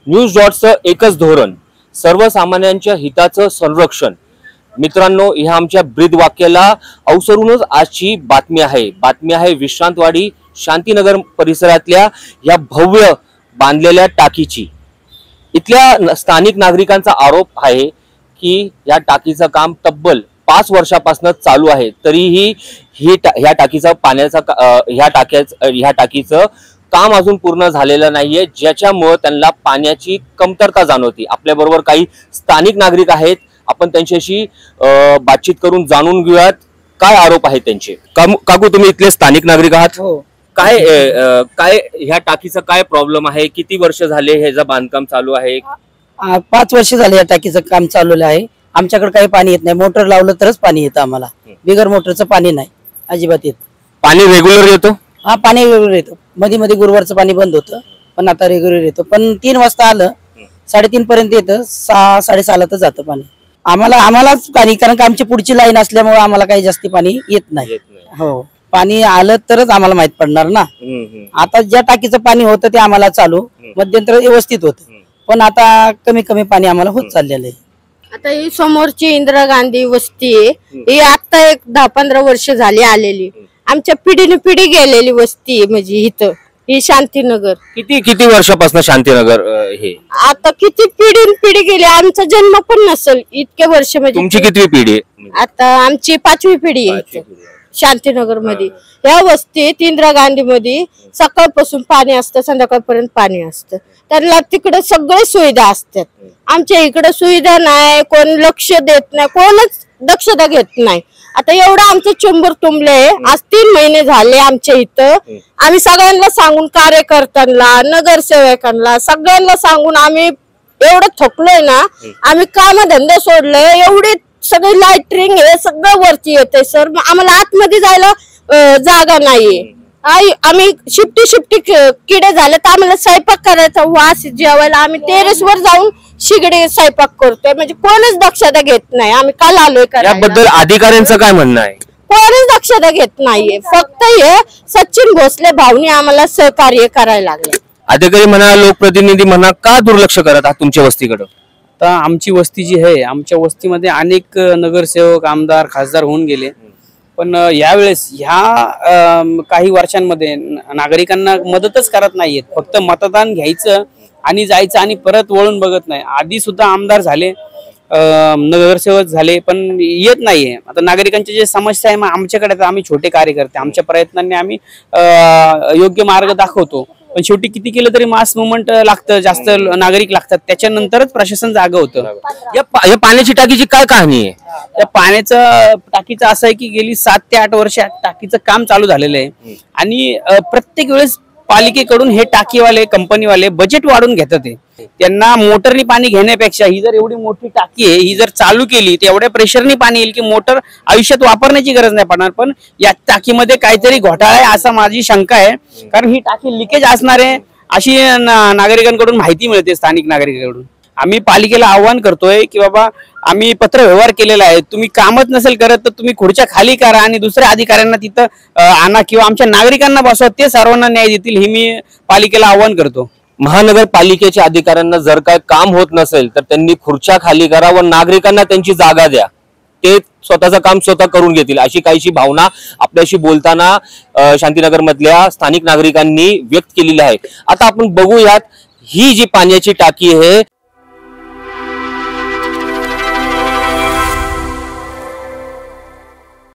News डॉटचं एकच धोरण, सर्वसामान्यांच्या हिताचं संरक्षण। मित्रांनो, ह्या आमच्या ब्रीद वाक्याला अवसरूनच आजची बातमी आहे विश्रांतवाडी शांतीनगर परिसरातल्या या भव्य बांधलेल्या टाकीची। इथल्या स्थानिक नागरिकांचा आरोप आहे की या टाकीचं काम तब्बल 5 वर्षापासून चालू आहे, तरीही ह्या टाकीचं काम अजून पूर्ण झालेलं नाहीये, ज्याच्यामुळे त्यांना पाण्याची कमतरता जाणवते। आपल्या बरोबर काही स्थानिक नागरिक आहेत, आपण त्यांच्याशी बातचीत करून जाणून घेऊयात काय आरोप आहेत त्यांचे। काकू, तुम्ही इथले स्थानिक नागरिक आहात? हो। काय ह्या टाकीचा काय प्रॉब्लेम आहे? किती वर्ष झाले ह्याचं बांधकाम चालू आहे? 5 वर्ष झाले या टाकीचं काम चालू आहे। आमच्याकडे काही पाणी येत नाही, मोटर लावलं तरच पाणी येतं आम्हाला, बिगर मोटरचं पाणी नाही अजिबात येत। पाणी रेग्युलर येतो? हा, पाणी रेग्युलर येतं। मध्ये मध्ये गुरुवारचं पाणी बंद होतं, पण आता रेग्युलर येतं। पण 3 वाजता आलं, 3:30 पर्यंत येतं, 6-6:30 तर जातं पाणी। आम्हालाच पाणी, कारण का आमची पुढची लाईन असल्यामुळे आम्हाला काही जास्ती पाणी येत नाही। हो, पाणी आलं तरच आम्हाला माहित पडणार ना। आता ज्या टाकीचं पाणी होतं ते आम्हाला चालू, मध्यंतर व्यवस्थित होतं, पण आता कमी कमी पाणी आम्हाला होत चाललेलं आहे। आता ही समोरची इंदिरा गांधी वस्ती आहे, ही आता एक 10-15 वर्ष झाली आलेली, आमच्या पिढीने पिढी गेलेली वस्ती आहे। म्हणजे इथं ही शांतीनगर किती वर्षापासून शांतीनगर हे आता किती पिढी गेली, आमचा जन्म पण नसेल इतके वर्ष। म्हणजे तुमची कितवी पिढी आहे? आता आमची 5वी पिढी आहे शांतीनगर मध्ये। या वस्तीत इंदिरा गांधी मध्ये सकाळपासून पाणी असतं, संध्याकाळपर्यंत पाणी असतं, त्यांना तिकडे सगळे सुविधा असतात। आमच्या इकडे सुविधा नाही, कोण लक्ष देत नाही, कोणच दक्षता घेत नाही। आता एवढं आमचं चेंबर तुंबले, आज 3 महिने झाले आमच्या इथं। आम्ही सगळ्यांना सांगून, कार्यकर्त्यांना, नगरसेवकांना, सगळ्यांना सांगून आम्ही एवढं थकलोय ना, आम्ही काम धंदा सोडलंय। एवढी सगळी लाईटरिंग हे सगळं वरती येते सर, आम्हाला आतमध्ये जायला जागा नाहीये। आम्ही शिफ्टी किडे झाले तर आम्हाला स्वयंपाक करायचा वास जेवायला आम्ही टेरेसवर जाऊन शिगडे स्वयंपाक करतोय, म्हणजे कोणच दक्षता घेत नाही। आम्ही काल आलोय याबद्दल अधिकाऱ्यांचं काय म्हणणं आहे? कोणच दक्षता घेत नाहीये, फक्त हे सचिन भोसले भाऊनी आम्हाला सहकार्य करायला लागले। अधिकारी म्हणा, लोकप्रतिनिधी म्हणा, का दुर्लक्ष करत आहात तुमच्या वस्तीकडे? तर आमची वस्ती जी आहे, आमच्या वस्तीमध्ये अनेक नगरसेवक, आमदार, खासदार होऊन गेले, पण यावेळेस ह्या काही वर्षांमध्ये नागरिकांना मदतच करत नाहीयेत। फक्त मतदान घ्यायचं आणि जायचं आणि परत वळून बघत नाही। आधी सुद्धा आमदार झाले, नगरसेवक झाले, पण येत नाहीये। आता नागरिकांची जे समस्या आहे, मग आमच्याकडे तर आम्ही छोटे कार्यकर्ते, आमच्या प्रयत्नांनी आम्ही योग्य मार्ग दाखवतो, पण शेवटी किती केलं तरी मास मुवमेंट लागतं, जास्त नागरिक लागतात, त्याच्यानंतरच प्रशासन जागं होतं। या पाण्याची टाकीची काय कहाणी आहे? या टाकीचं असं आहे की गेली 7 ते 8 वर्ष टाकीचं काम चालू झालेलं आहे, आणि प्रत्येक वेळेस पालिकेकडून हे टाकीवाले, कंपनीवाले बजेट वाढून घेतात। त्यांना मोटरनी पाणी घेण्यापेक्षा ही जर एवढी मोठी टाकी आहे, ही जर चालू केली तर एवढ्या प्रेशरनी पाणी येईल की मोटर आयुष्यात वापरण्याची गरज नाही पडणार। पण या टाकीमध्ये काहीतरी घोटाळा आहे असं माझी शंका आहे, कारण ही टाकी लिकेज असणार आहे अशी नागरिकांकडून माहिती मिळते, स्थानिक नागरिकांकडून। आम्ही पालिकेला आव्हान करतोय की बाबा, आम्ही पत्र व्यवहार केलेला आहे, तुम्ही कामच नसेल करत तर तुम्ही खुर्च्या खाली करा आणि दुसऱ्या अधिकाऱ्यांना तिथं आणा, किंवा आमच्या नागरिकांना बसवा, ते सर्वांना न्याय देतील, हे मी पालिकेला आव्हान करतो। महानगरपालिकेच्या अधिकाऱ्यांना जर काय काम होत नसेल तर त्यांनी खुर्च्या खाली करा व नागरिकांना त्यांची जागा द्या, ते स्वतःचं काम स्वतः करून घेतील, अशी काहीशी भावना आपल्याशी बोलताना शांतीनगर मधल्या स्थानिक नागरिकांनी व्यक्त केलेली आहे। आता आपण बघूयात, ही जी पाण्याची टाकी आहे